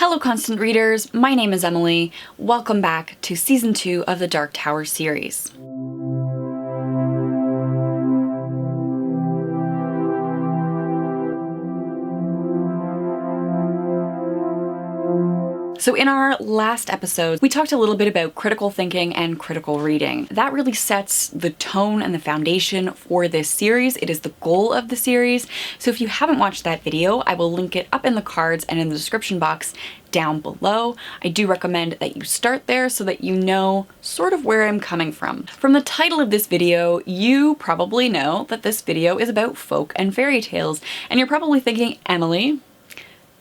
Hello constant readers, my name is Emily. Welcome back to season 2 of the Dark Tower series. So in our last episode, we talked a little bit about critical thinking and critical reading. That really sets the tone and the foundation for this series. It is the goal of the series. So if you haven't watched that video, I will link it up in the cards and in the description box down below. I do recommend that you start there so that you know sort of where I'm coming from. From the title of this video, you probably know that this video is about folk and fairy tales. And you're probably thinking, Emily,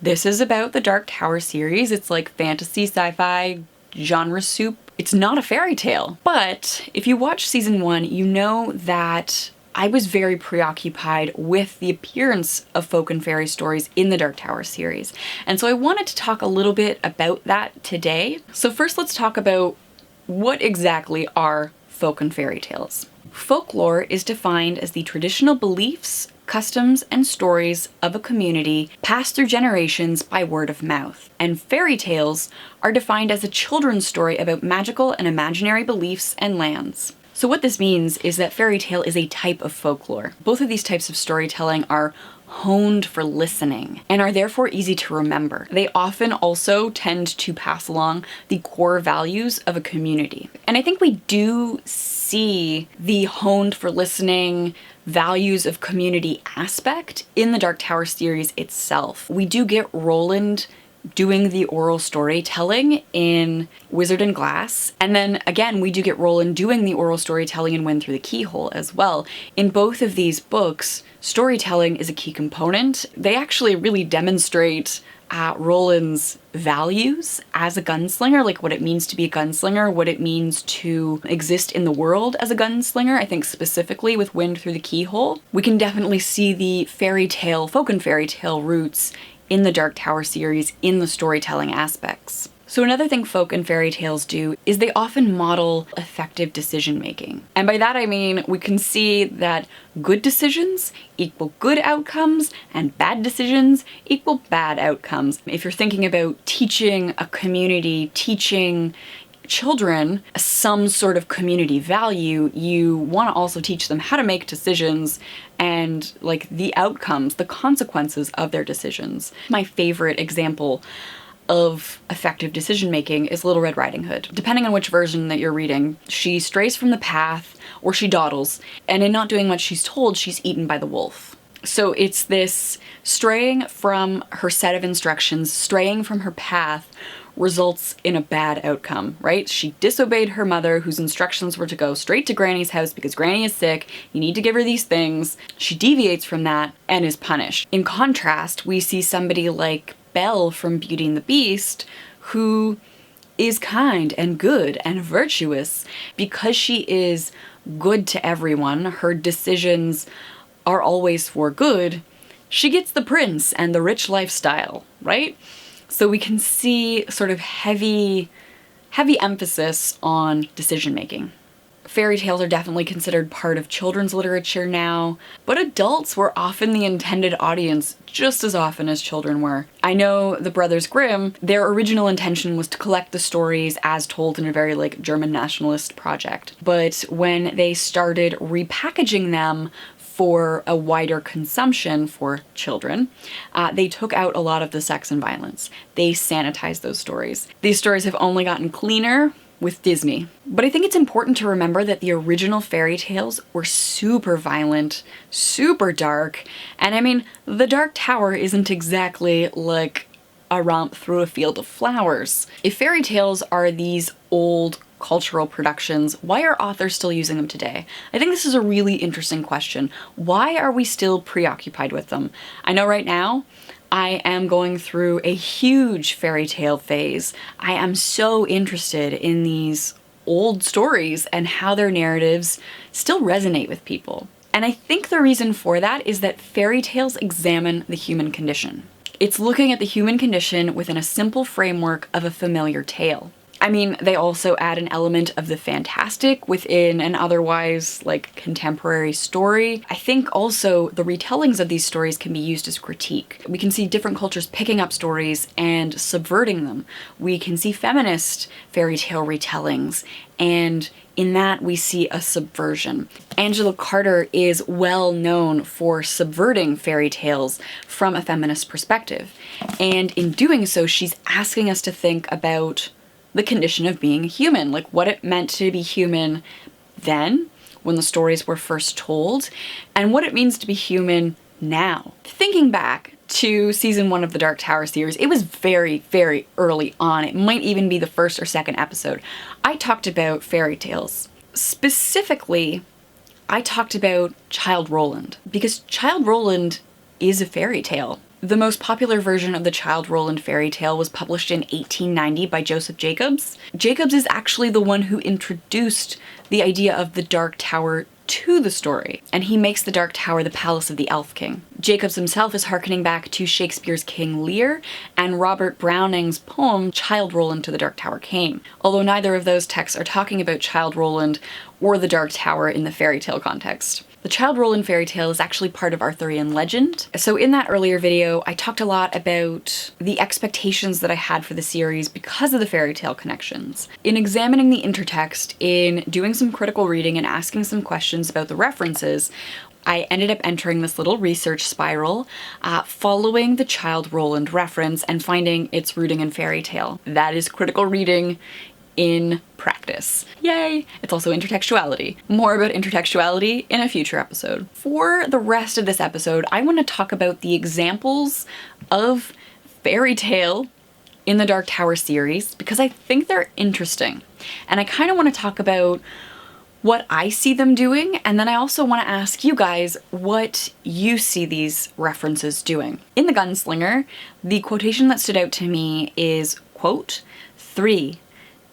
this is about the Dark Tower series. It's like fantasy, sci-fi, genre soup. It's not a fairy tale. But if you watch season 1, you know that I was very preoccupied with the appearance of folk and fairy stories in the Dark Tower series. And so I wanted to talk a little bit about that today. So first let's talk about what exactly are folk and fairy tales. Folklore is defined as the traditional beliefs, customs, and stories of a community passed through generations by word of mouth. And fairy tales are defined as a children's story about magical and imaginary beliefs and lands. So what this means is that fairy tale is a type of folklore. Both of these types of storytelling are honed for listening and are therefore easy to remember. They often also tend to pass along the core values of a community. And I think we do see the honed for listening values of community aspect in the Dark Tower series itself. We do get Roland doing the oral storytelling in Wizard and Glass. And then again, we do get Roland doing the oral storytelling in Wind Through the Keyhole as well. In both of these books, storytelling is a key component. They actually really demonstrate Roland's values as a gunslinger, like what it means to be a gunslinger, what it means to exist in the world as a gunslinger. I think specifically with Wind Through the Keyhole, we can definitely see the fairy tale, folk and fairy tale roots in the Dark Tower series in the storytelling aspects. So another thing folk and fairy tales do is they often model effective decision making. And by that I mean we can see that good decisions equal good outcomes and bad decisions equal bad outcomes. If you're thinking about teaching a community, teaching children some sort of community value, you want to also teach them how to make decisions and like the outcomes, the consequences of their decisions. My favorite example of effective decision making is Little Red Riding Hood. Depending on which version that you're reading, she strays from the path or she dawdles, and in not doing what she's told, she's eaten by the wolf. So it's this straying from her set of instructions, straying from her path, results in a bad outcome, right? She disobeyed her mother, whose instructions were to go straight to Granny's house because Granny is sick, you need to give her these things. She deviates from that and is punished. In contrast, we see somebody like Belle from Beauty and the Beast, who is kind and good and virtuous because she is good to everyone. Her decisions are always for good. She gets the prince and the rich lifestyle, right? So we can see sort of heavy emphasis on decision making. Fairy tales are definitely considered part of children's literature now, but adults were often the intended audience just as often as children were. I know the Brothers Grimm, their original intention was to collect the stories as told in a very like German nationalist project. But when they started repackaging them for a wider consumption for children, they took out a lot of the sex and violence. They sanitized those stories. These stories have only gotten cleaner with Disney. But I think it's important to remember that the original fairy tales were super violent, super dark, and I mean, the Dark Tower isn't exactly like a romp through a field of flowers. If fairy tales are these old cultural productions, why are authors still using them today? I think this is a really interesting question. Why are we still preoccupied with them? I know right now, I am going through a huge fairy tale phase. I am so interested in these old stories and how their narratives still resonate with people. And I think the reason for that is that fairy tales examine the human condition. It's looking at the human condition within a simple framework of a familiar tale. I mean, they also add an element of the fantastic within an otherwise like contemporary story. I think also the retellings of these stories can be used as critique. We can see different cultures picking up stories and subverting them. We can see feminist fairy tale retellings, and in that we see a subversion. Angela Carter is well known for subverting fairy tales from a feminist perspective. And in doing so, she's asking us to think about the condition of being human, like what it meant to be human then, when the stories were first told, and what it means to be human now. Thinking back to season 1 of the Dark Tower series, it was very, very early on. It might even be the first or second episode. I talked about fairy tales. Specifically, I talked about Childe Roland, because Childe Roland is a fairy tale. The most popular version of the Childe Roland fairy tale was published in 1890 by Joseph Jacobs. Jacobs is actually the one who introduced the idea of the Dark Tower to the story, and he makes the Dark Tower the palace of the Elf King. Jacobs himself is harkening back to Shakespeare's King Lear and Robert Browning's poem Childe Roland to the Dark Tower Came, although neither of those texts are talking about Childe Roland or the Dark Tower in the fairy tale context. The Childe Roland fairy tale is actually part of Arthurian legend. So in that earlier video, I talked a lot about the expectations that I had for the series because of the fairy tale connections. In examining the intertext, in doing some critical reading and asking some questions about the references, I ended up entering this little research spiral, following the Childe Roland reference and finding its rooting in fairy tale. That is critical reading in practice. Yay! It's also intertextuality. More about intertextuality in a future episode. For the rest of this episode, I want to talk about the examples of fairy tale in the Dark Tower series because I think they're interesting. And I kind of want to talk about what I see them doing, and then I also want to ask you guys what you see these references doing. In The Gunslinger, the quotation that stood out to me is, quote, 3.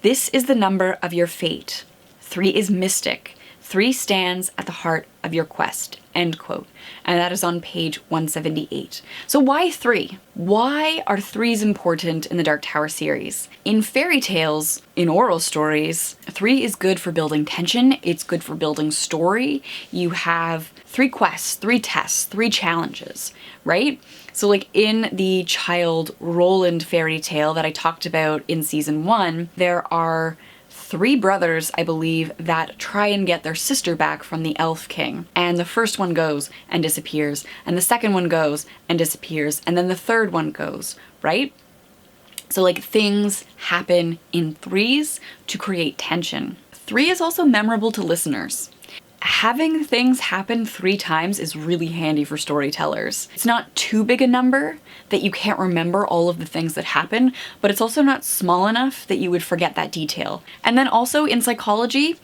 This is the number of your fate. 3 is mystic. 3 stands at the heart of your quest. End quote. And that is on page 178. So why 3? Why are 3s important in the Dark Tower series? In fairy tales, in oral stories, 3 is good for building tension. It's good for building story. You have 3 quests, 3 tests, 3 challenges, right? So like in the Childe Roland fairy tale that I talked about in season 1, there are 3 brothers, I believe, that try and get their sister back from the Elf King. And the first one goes and disappears, and the second one goes and disappears, and then the third one goes, right? So like things happen in 3s to create tension. 3 is also memorable to listeners. Having things happen 3 times is really handy for storytellers. It's not too big a number that you can't remember all of the things that happen, but it's also not small enough that you would forget that detail. And then also in psychology,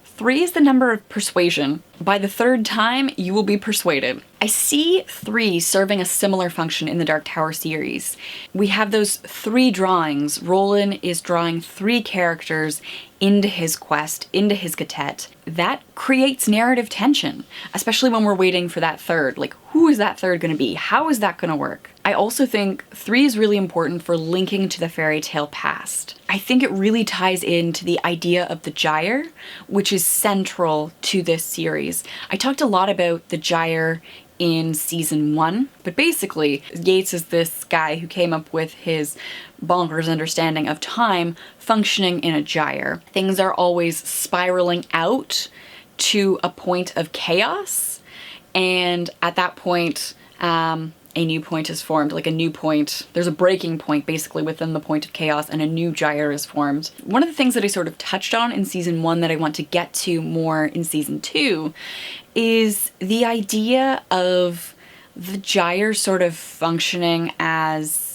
3 is the number of persuasion. By the 3rd time, you will be persuaded. I see 3 serving a similar function in the Dark Tower series. We have those 3 drawings. Roland is drawing 3 characters into his quest, into his quartet. That creates narrative tension, especially when we're waiting for that 3rd. Like, who is that 3rd gonna be? How is that gonna work? I also think 3 is really important for linking to the fairy tale past. I think it really ties into the idea of the gyre, which is central to this series. I talked a lot about the gyre in season 1, but basically Yates is this guy who came up with his bonkers understanding of time functioning in a gyre. Things are always spiraling out to a point of chaos, and at that point a new point is formed, like a new point. There's a breaking point basically within the point of chaos, and a new gyre is formed. One of the things that I sort of touched on in season 1 that I want to get to more in season 2 is the idea of the gyre sort of functioning as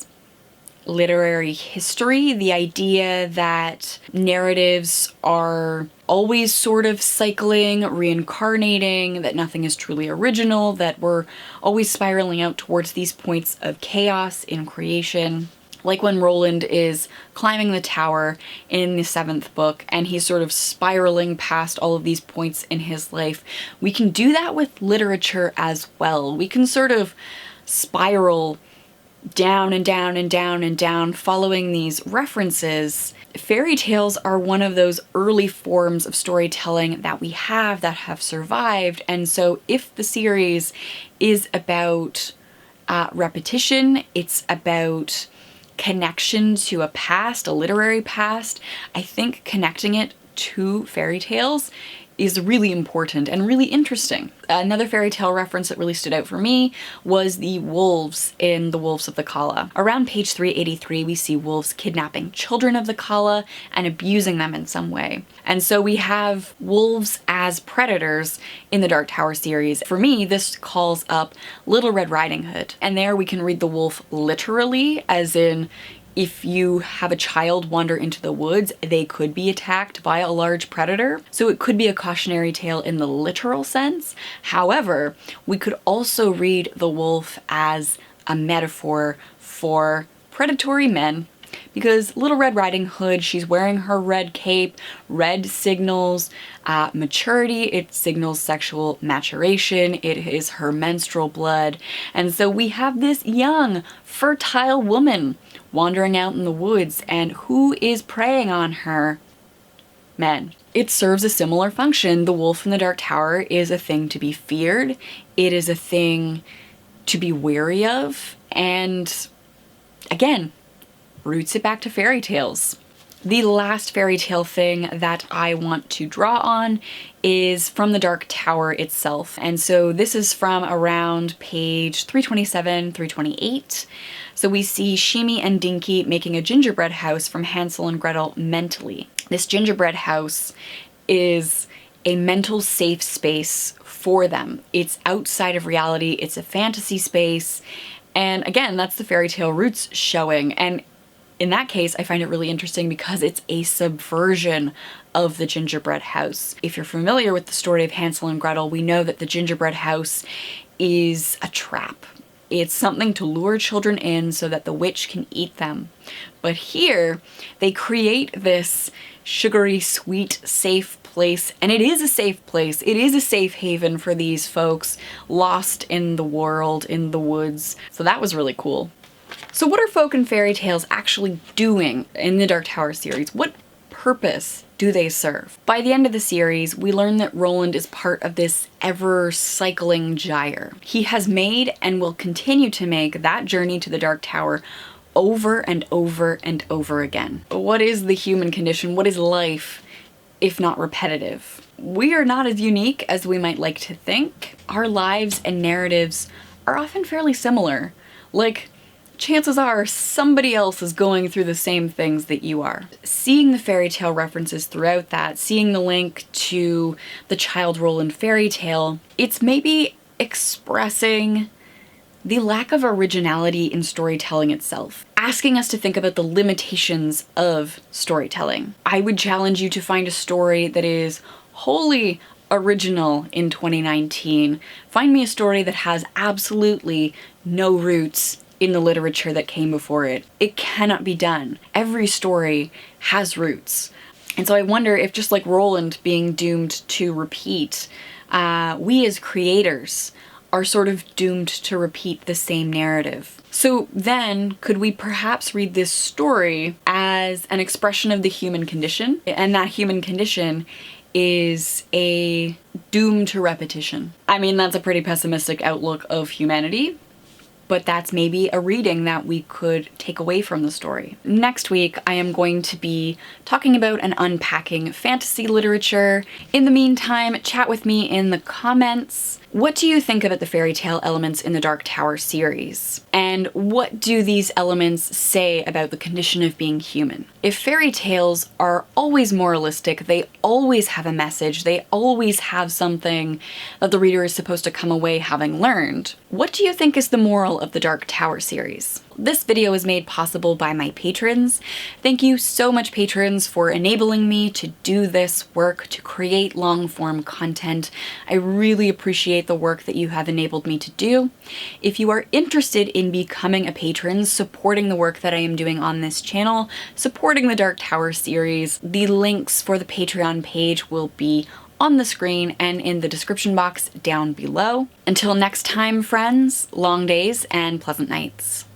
literary history, the idea that narratives are always sort of cycling, reincarnating, that nothing is truly original, that we're always spiraling out towards these points of chaos in creation. Like when Roland is climbing the tower in the 7th book and he's sort of spiraling past all of these points in his life, we can do that with literature as well. We can sort of spiral down and down and down and down, following these references. Fairy tales are one of those early forms of storytelling that we have that have survived. And so if the series is about repetition, it's about connection to a past, a literary past, I think connecting it to fairy tales is really important and really interesting. Another fairy tale reference that really stood out for me was the wolves in The Wolves of the Kala. Around page 383, we see wolves kidnapping children of the Kala and abusing them in some way. And so we have wolves as predators in the Dark Tower series. For me, this calls up Little Red Riding Hood. And there we can read the wolf literally, as in, if you have a child wander into the woods, they could be attacked by a large predator. So it could be a cautionary tale in the literal sense. However, we could also read the wolf as a metaphor for predatory men, because Little Red Riding Hood, she's wearing her red cape. Red signals maturity, it signals sexual maturation, it is her menstrual blood. And so we have this young, fertile woman wandering out in the woods, and who is preying on her? Men. It serves a similar function. The wolf in the Dark Tower is a thing to be feared. It is a thing to be wary of, and again, roots it back to fairy tales. The last fairy tale thing that I want to draw on is from the Dark Tower itself. And so this is from around page 327, 328. So we see Shimi and Dinky making a gingerbread house from Hansel and Gretel mentally. This gingerbread house is a mental safe space for them. It's outside of reality, it's a fantasy space. And again, that's the fairy tale roots showing. And in that case, I find it really interesting because it's a subversion of the gingerbread house. If you're familiar with the story of Hansel and Gretel, we know that the gingerbread house is a trap. It's something to lure children in so that the witch can eat them. But here, they create this sugary, sweet, safe place, and it is a safe place. It is a safe haven for these folks lost in the world, in the woods. So that was really cool. So what are folk and fairy tales actually doing in the Dark Tower series? What purpose do they serve? By the end of the series, we learn that Roland is part of this ever-cycling gyre. He has made and will continue to make that journey to the Dark Tower over and over and over again. What is the human condition? What is life, if not repetitive? We are not as unique as we might like to think. Our lives and narratives are often fairly similar. Like, chances are somebody else is going through the same things that you are. Seeing the fairy tale references throughout that, seeing the link to the child Roland fairy tale, it's maybe expressing the lack of originality in storytelling itself, asking us to think about the limitations of storytelling. I would challenge you to find a story that is wholly original in 2019. Find me a story that has absolutely no roots in the literature that came before it. It cannot be done. Every story has roots. And so I wonder if, just like Roland being doomed to repeat, we as creators are sort of doomed to repeat the same narrative. So then, could we perhaps read this story as an expression of the human condition? And that human condition is a doom to repetition. I mean, that's a pretty pessimistic outlook of humanity, but that's maybe a reading that we could take away from the story. Next week, I am going to be talking about and unpacking fantasy literature. In the meantime, chat with me in the comments. What do you think about the fairy tale elements in the Dark Tower series? And what do these elements say about the condition of being human? If fairy tales are always moralistic, they always have a message, they always have something that the reader is supposed to come away having learned, what do you think is the moral of the Dark Tower series? This video is made possible by my patrons. Thank you so much, patrons, for enabling me to do this work, to create long-form content. I really appreciate the work that you have enabled me to do. If you are interested in becoming a patron, supporting the work that I am doing on this channel, supporting the Dark Tower series, the links for the Patreon page will be on the screen and in the description box down below. Until next time, friends, long days and pleasant nights.